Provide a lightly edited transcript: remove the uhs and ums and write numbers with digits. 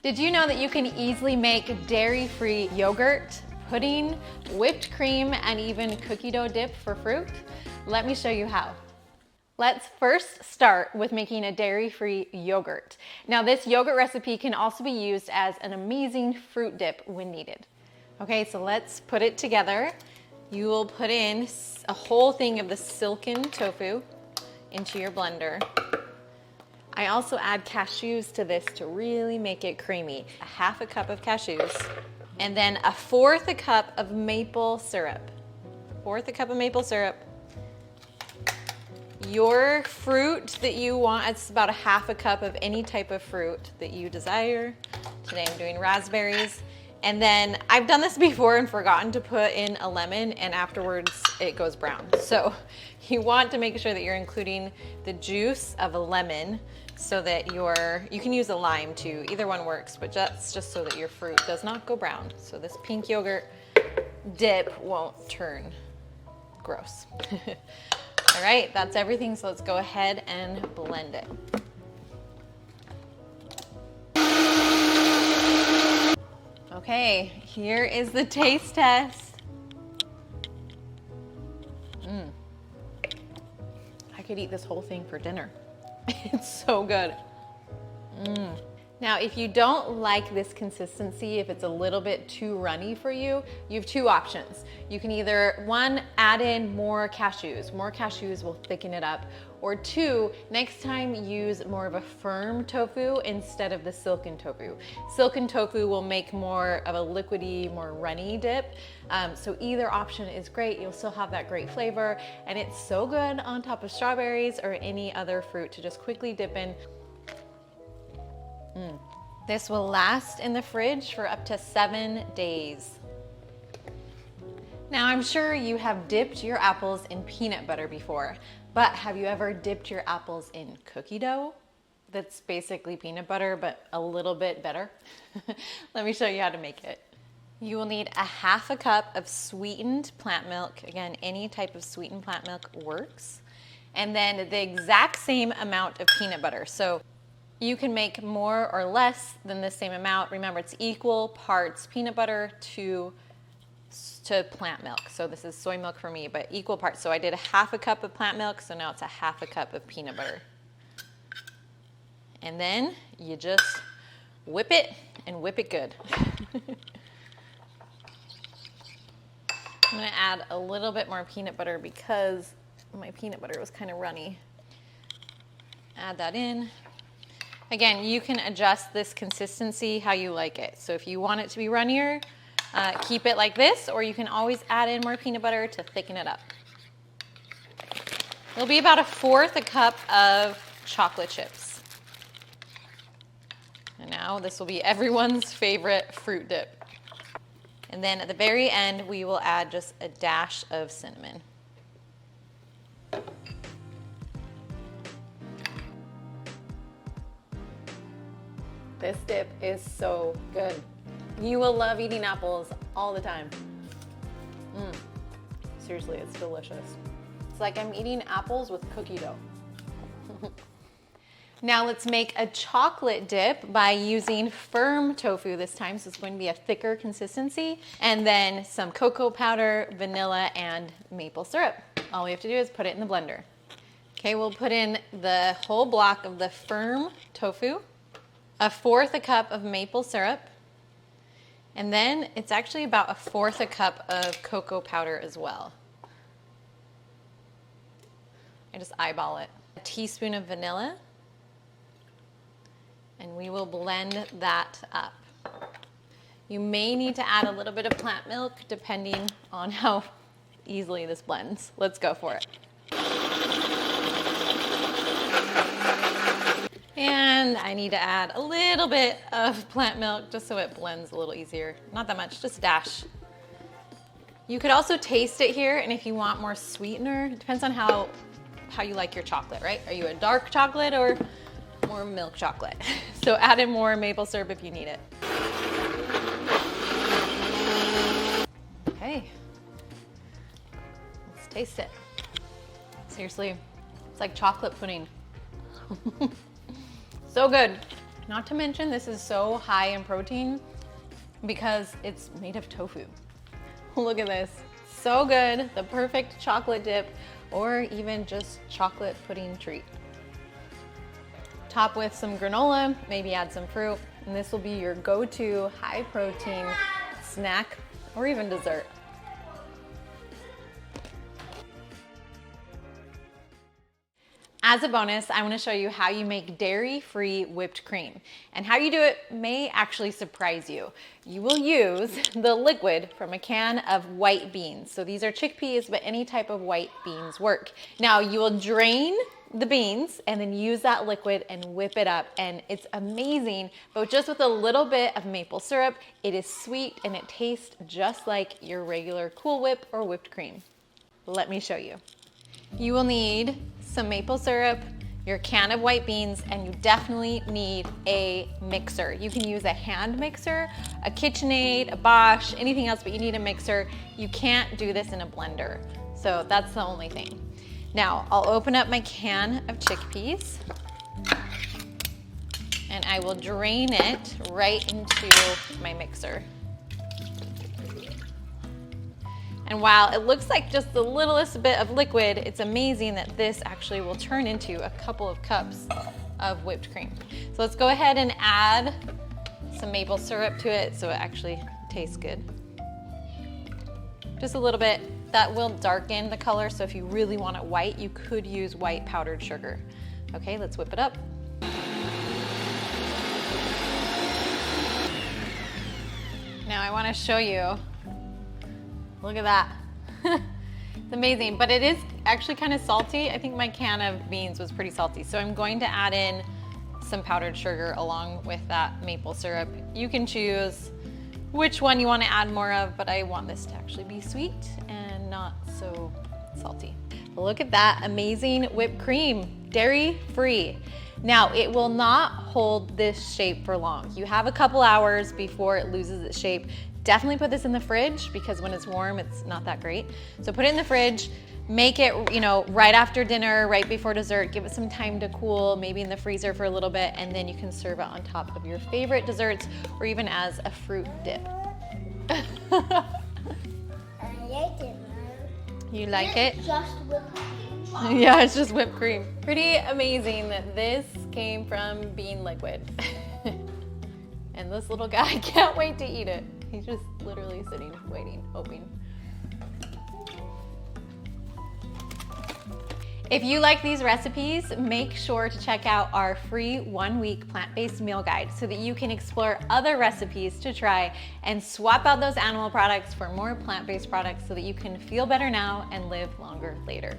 Did you know that you can easily make dairy-free yogurt, pudding, whipped cream, and even cookie dough dip for fruit? Let me show you how. Let's first start with making a dairy-free yogurt. Now this yogurt recipe can also be used as an amazing fruit dip when needed. Okay, so let's put it together. You will put in a whole thing of the silken tofu into your blender. I also add cashews to this to really make it creamy. A half a cup of cashews, and then a fourth a cup of maple syrup. Fourth a cup of maple syrup. Your fruit that you want, it's about a half a cup of any type of fruit that you desire. Today I'm doing raspberries. And then I've done this before and forgotten to put in a lemon, and afterwards it goes brown. So you want to make sure that you're including the juice of a lemon so that you can use a lime too. Either one works, but that's just so that your fruit does not go brown. So this pink yogurt dip won't turn gross. All right, that's everything. So let's go ahead and blend it. Okay, here is the taste test. I could eat this whole thing for dinner. It's so good. Now, if you don't like this consistency, if it's a little bit too runny for you, you have two options. You can either, one, add in more cashews. More cashews will thicken it up. Or two, next time use more of a firm tofu instead of the silken tofu. Silken tofu will make more of a liquidy, more runny dip. So either option is great. You'll still have that great flavor, and it's so good on top of strawberries or any other fruit to just quickly dip in. This will last in the fridge for up to 7 days. Now, I'm sure you have dipped your apples in peanut butter before, but have you ever dipped your apples in cookie dough? That's basically peanut butter, but a little bit better. Let me show you how to make it. You will need a half a cup of sweetened plant milk. Again, any type of sweetened plant milk works. And then the exact same amount of peanut butter. So you can make more or less than the same amount. Remember, it's equal parts peanut butter to plant milk. So this is soy milk for me, but equal parts. So I did a half a cup of plant milk, so now it's a half a cup of peanut butter. And then you just whip it and whip it good. I'm gonna add a little bit more peanut butter because my peanut butter was kind of runny. Add that in. Again, you can adjust this consistency how you like it. So if you want it to be runnier, keep it like this, or you can always add in more peanut butter to thicken it up. It'll be about a fourth a cup of chocolate chips. And now this will be everyone's favorite fruit dip. And then at the very end, we will add just a dash of cinnamon. This dip is so good. You will love eating apples all the time. Seriously, it's delicious. It's like I'm eating apples with cookie dough. Now let's make a chocolate dip by using firm tofu this time, so it's going to be a thicker consistency, and then some cocoa powder, vanilla, and maple syrup. All we have to do is put it in the blender. Okay, we'll put in the whole block of the firm tofu, a fourth a cup of maple syrup, and then it's actually about a fourth a cup of cocoa powder as well. I just eyeball it. A teaspoon of vanilla, and we will blend that up. You may need to add a little bit of plant milk depending on how easily this blends. Let's go for it. And I need to add a little bit of plant milk just so it blends a little easier. Not that much, just a dash. You could also taste it here, and if you want more sweetener, it depends on how you like your chocolate, right? Are you a dark chocolate or more milk chocolate? So add in more maple syrup if you need it. Okay, let's taste it. Seriously, it's like chocolate pudding. So good. Not to mention, this is so high in protein because it's made of tofu. Look at this, so good. The perfect chocolate dip or even just chocolate pudding treat. Top with some granola, maybe add some fruit, and this will be your go-to high protein snack or even dessert. As a bonus, I want to show you how you make dairy-free whipped cream. And how you do it may actually surprise you. You will use the liquid from a can of white beans. So these are chickpeas, but any type of white beans work. Now you will drain the beans and then use that liquid and whip it up, and it's amazing. But just with a little bit of maple syrup, it is sweet and it tastes just like your regular Cool Whip or whipped cream. Let me show you. You will need some maple syrup, your can of white beans, and you definitely need a mixer. You can use a hand mixer, a KitchenAid, a Bosch, anything else, but you need a mixer. You can't do this in a blender. So that's the only thing. Now I'll open up my can of chickpeas and I will drain it right into my mixer. And while it looks like just the littlest bit of liquid, it's amazing that this actually will turn into a couple of cups of whipped cream. So let's go ahead and add some maple syrup to it so it actually tastes good. Just a little bit. That will darken the color, so if you really want it white, you could use white powdered sugar. Okay, let's whip it up. Now I want to show you. Look at that. It's amazing, but it is actually kind of salty. I think my can of beans was pretty salty, so I'm going to add in some powdered sugar along with that maple syrup. You can choose which one you want to add more of, but I want this to actually be sweet and not so salty. Look at that amazing whipped cream, dairy-free. Now, it will not hold this shape for long. You have a couple hours before it loses its shape. Definitely put this in the fridge because when it's warm, it's not that great. So put it in the fridge, make it, right after dinner, right before dessert, give it some time to cool, maybe in the freezer for a little bit, and then you can serve it on top of your favorite desserts or even as a fruit dip. I like it, Mom. You like it? Just whipped cream. Yeah, it's just whipped cream. Pretty amazing that this came from bean liquid. And this little guy can't wait to eat it. He's just literally sitting, waiting, hoping. If you like these recipes, make sure to check out our free 1-week plant-based meal guide so that you can explore other recipes to try and swap out those animal products for more plant-based products so that you can feel better now and live longer later.